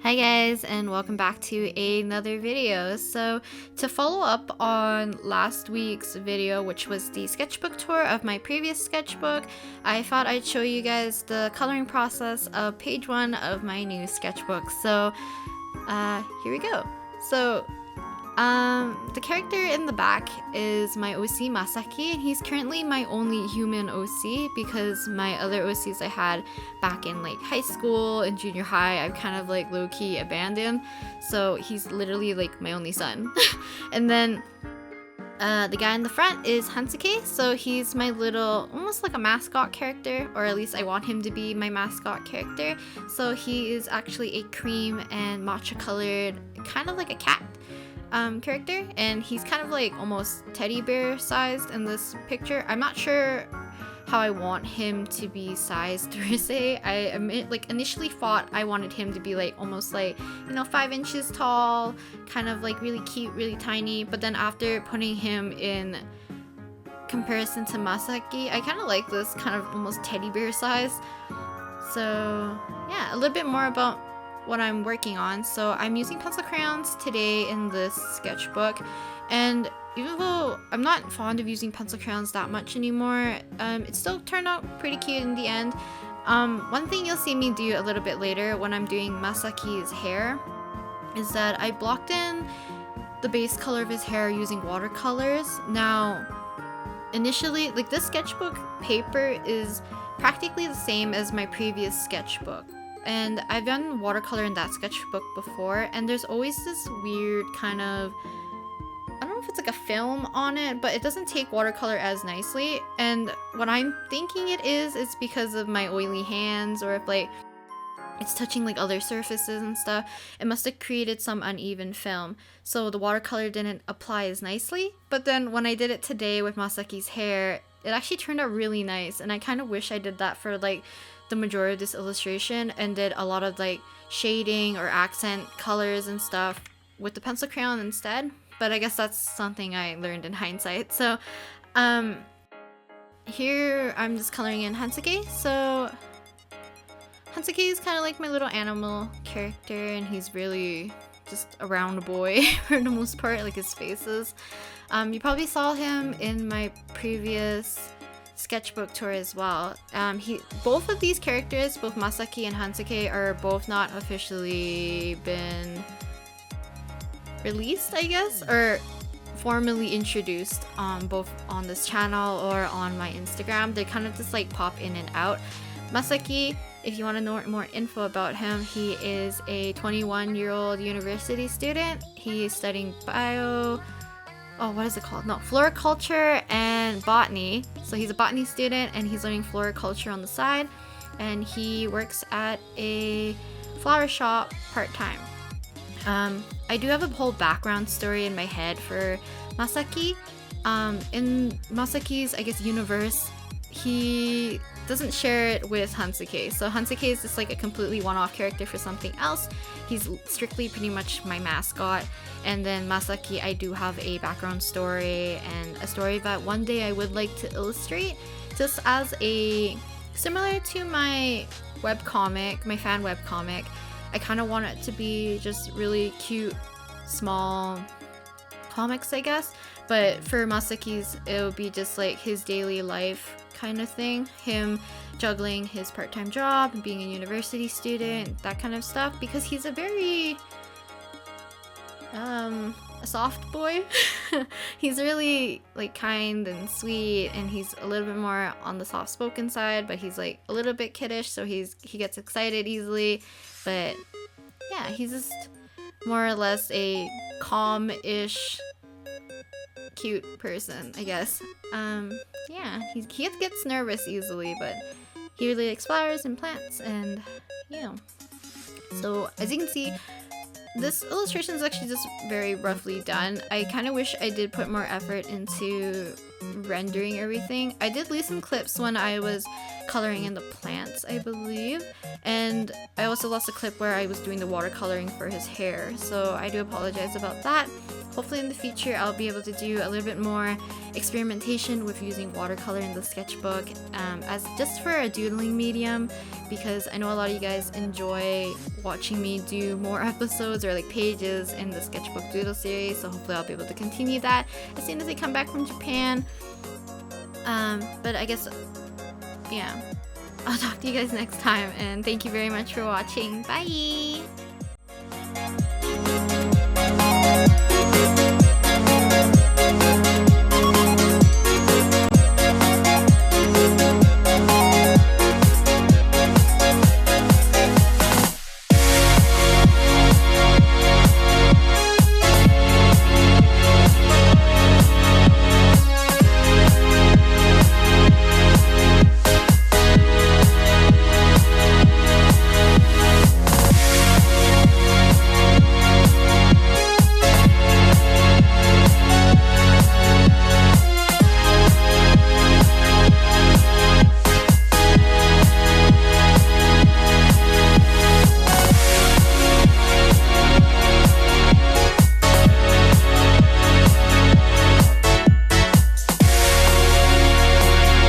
Hi guys, and welcome back to another video. So to follow up on last week's video, which was the sketchbook tour of my previous sketchbook, I thought I'd show you guys the coloring process of page 1 of my new sketchbook. So here we go. So the character in the back is my OC Masaki, and he's currently my only human OC because my other OCs I had back in like high school and junior high I've kind of like low-key abandoned, so he's literally like my only son. And then the guy in the front is Hansuke, so he's my little, almost like a mascot character, or at least I want him to be my mascot character. So he is actually a cream and matcha colored, kind of like a cat character, and he's kind of like almost teddy bear sized in this picture. I'm not sure how I want him to be sized per se. I like initially thought I wanted him to be like almost like, you know, 5 inches tall, kind of like really cute, really tiny, but then after putting him in comparison to Masaki, I kind of like this kind of almost teddy bear size. So yeah, a little bit more about what I'm working on. So I'm using pencil crayons today in this sketchbook, and even though I'm not fond of using pencil crayons that much anymore, it still turned out pretty cute in the end. One thing you'll see me do a little bit later when I'm doing Masaki's hair is that I blocked in the base color of his hair using watercolors. Now initially, like, this sketchbook paper is practically the same as my previous sketchbook, and I've done watercolor in that sketchbook before, and there's always this weird kind of, I don't know if it's like a film on it, but it doesn't take watercolor as nicely. And what I'm thinking it is because of my oily hands, or if like it's touching like other surfaces and stuff, it must have created some uneven film, so the watercolor didn't apply as nicely. But then when I did it today with Masaki's hair, it actually turned out really nice, and I kind of wish I did that for like the majority of this illustration and did a lot of like shading or accent colors and stuff with the pencil crayon instead. But I guess that's something I learned in hindsight. So here I'm just coloring in Hansuke. So Hansuke is kind of like my little animal character, and he's really just a round boy for the most part, like his faces. You probably saw him in my previous sketchbook tour as well. Both of these characters, both Masaki and Hansuke, are both not officially been released, I guess, or formally introduced both on this channel or on my Instagram. They kind of just like pop in and out. Masaki, if you want to know more info about him, he is a 21-year-old university student. He is studying floriculture and botany. So he's a botany student and he's learning floriculture on the side, and he works at a flower shop part-time. I do have a whole background story in my head for Masaki. In Masaki's, I guess, universe, he doesn't share it with Hansuke. So Hansuke is just like a completely one-off character for something else. He's strictly pretty much my mascot. And then Masaki, I do have a background story, and a story that one day I would like to illustrate, just as a, similar to my webcomic, my fan webcomic. I kind of want it to be just really cute, small comics, I guess. But for Masaki's, it would be just like his daily life kind of thing. Him juggling his part-time job, being a university student, that kind of stuff. Because he's a very a soft boy. He's really like kind and sweet, and he's a little bit more on the soft-spoken side, but he's like a little bit kiddish, so he gets excited easily. But yeah, he's just more or less a calm-ish, cute person, I guess. Yeah, he gets nervous easily, but he really likes flowers and plants, and yeah. So as you can see, this illustration is actually just very roughly done. I kind of wish I did put more effort into rendering everything. I did lose some clips when I was coloring in the plants, I believe, and I also lost a clip where I was doing the watercoloring for his hair, so I do apologize about that. Hopefully in the future I'll be able to do a little bit more experimentation with using watercolor in the sketchbook as just for a doodling medium, because I know a lot of you guys enjoy watching me do more episodes or like pages in the sketchbook doodle series, so hopefully I'll be able to continue that as soon as I come back from Japan. But I guess, yeah, I'll talk to you guys next time, and thank you very much for watching. Bye!